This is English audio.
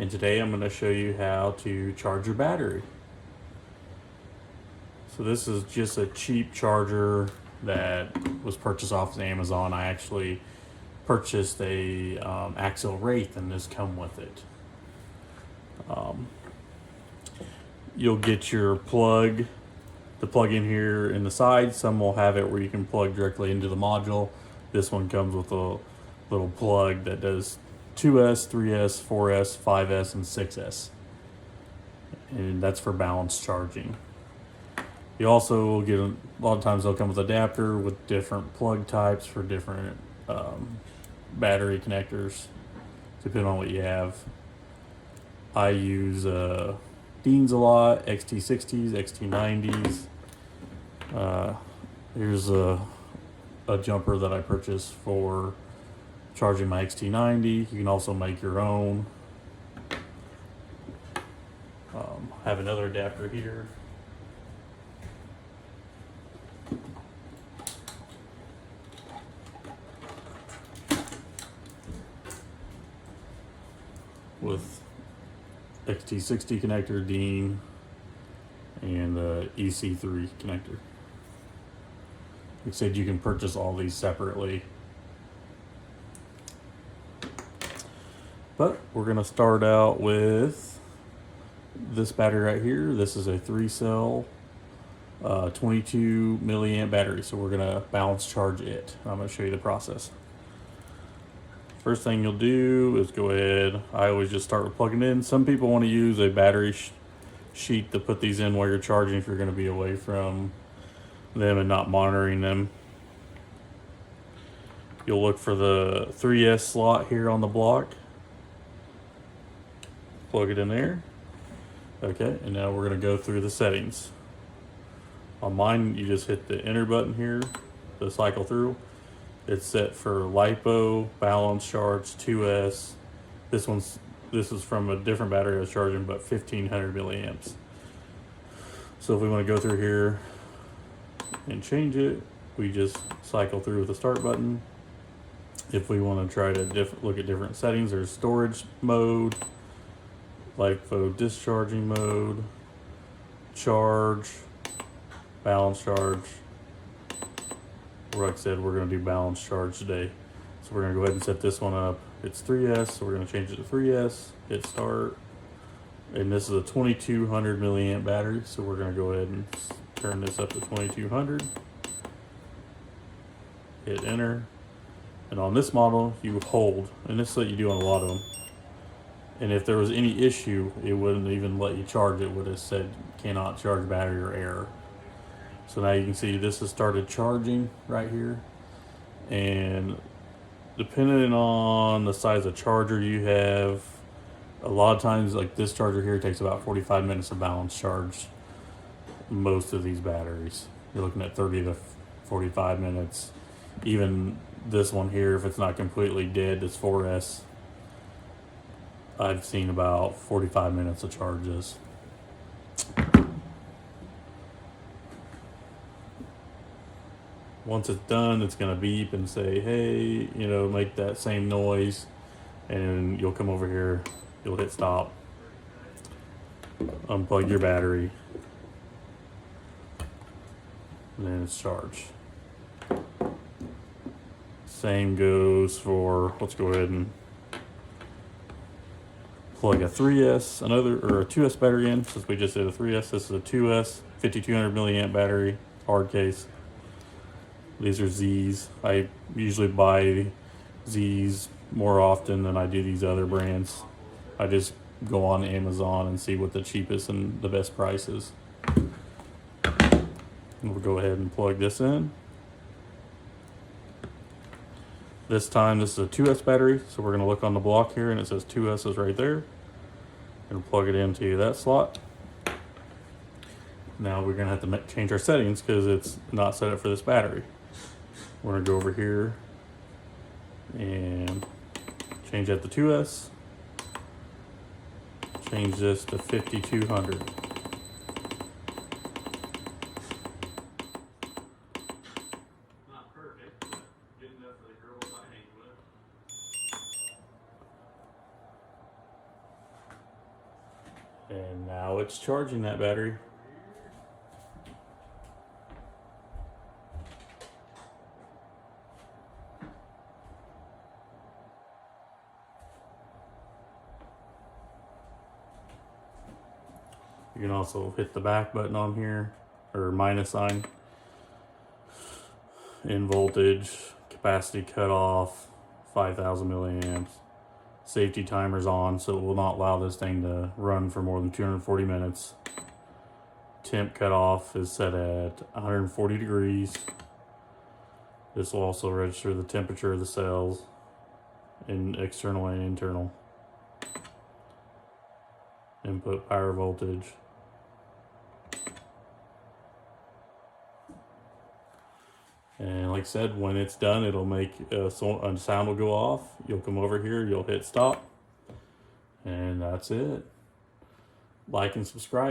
and today I'm going to show you how to charge your battery. So this is just a cheap charger that was purchased off of Amazon. I actually purchased a Axle Wraith, and this come with it. You'll get your plug to plug in here in the side. Some will have it where you can plug directly into the module. This one comes with a little plug that does 2S, 3S, 4S, 5S, and 6S. And that's for balanced charging. You also will get, a lot of times they'll come with adapter with different plug types for different battery connectors, depending on what you have. I use Dean's a lot, XT60s, XT90s. Here's a jumper that I purchased for charging my XT90. You can also make your own. I have another adapter here. With XT60 connector, Dean, and the EC3 connector. Like I said, you can purchase all these separately. But we're going to start out with this battery right here. This is a 3-cell 22 milliamp battery. So we're going to balance charge it. I'm going to show you the process. First thing you'll do is go ahead. I always just start with plugging in. Some people want to use a battery sheet to put these in while you're charging if you're going to be away from them and not monitoring them. You'll look for the 3S slot here on the block. Plug it in there. Okay, and now we're going to go through the settings. On mine, you just hit the enter button here to cycle through. It's set for LiPo, balance charge, 2S. This is from a different battery I was charging, but 1500 milliamps. So if we want to go through here and change it, we just cycle through with the start button. If we want to try to look at different settings, there's storage mode, LiPo discharging mode, charge, balance charge. Like I said, we're going to do balance charge today. So we're going to go ahead and set this one up. It's 3S, so we're going to change it to 3S, hit start. And this is a 2200 milliamp battery, so we're going to go ahead and turn this up to 2200. Hit enter. And on this model, you hold, and this is what you do on a lot of them. And if there was any issue, it wouldn't even let you charge. It would have said cannot charge battery or error. So now you can see this has started charging right here. And depending on the size of charger you have, a lot of times like this charger here takes about 45 minutes to balance charge most of these batteries. You're looking at 30 to 45 minutes. Even this one here, if it's not completely dead, this 4S, I've seen about 45 minutes of charges. Once it's done, it's going to beep and say, hey, make that same noise. And you'll come over here, you'll hit stop, unplug your battery, and then it's charged. Same goes for, let's go ahead and plug a 3S, or a 2S battery in, since we just did a 3S. This is a 2S, 5200 milliamp battery, hard case. These are Z's. I usually buy Z's more often than I do these other brands. I just go on Amazon and see what the cheapest and the best price is. And we'll go ahead and plug this in. This time, this is a 2S battery, so we're going to look on the block here, and it says 2S is right there. And plug it into that slot. Now we're going to have to change our settings because it's not set up for this battery. We're going to go over here and change that to 2S. Change this to 5200. And now it's charging that battery. You can also hit the back button on here, or minus sign, in voltage, capacity cutoff, 5,000 milliamps. Safety timer's on, so it will not allow this thing to run for more than 240 minutes. Temp cutoff is set at 140 degrees. This will also register the temperature of the cells, in external and internal. Input power voltage. And like I said, when it's done, it'll make a sound will go off. You'll come over here, you'll hit stop, and that's it. Like and subscribe.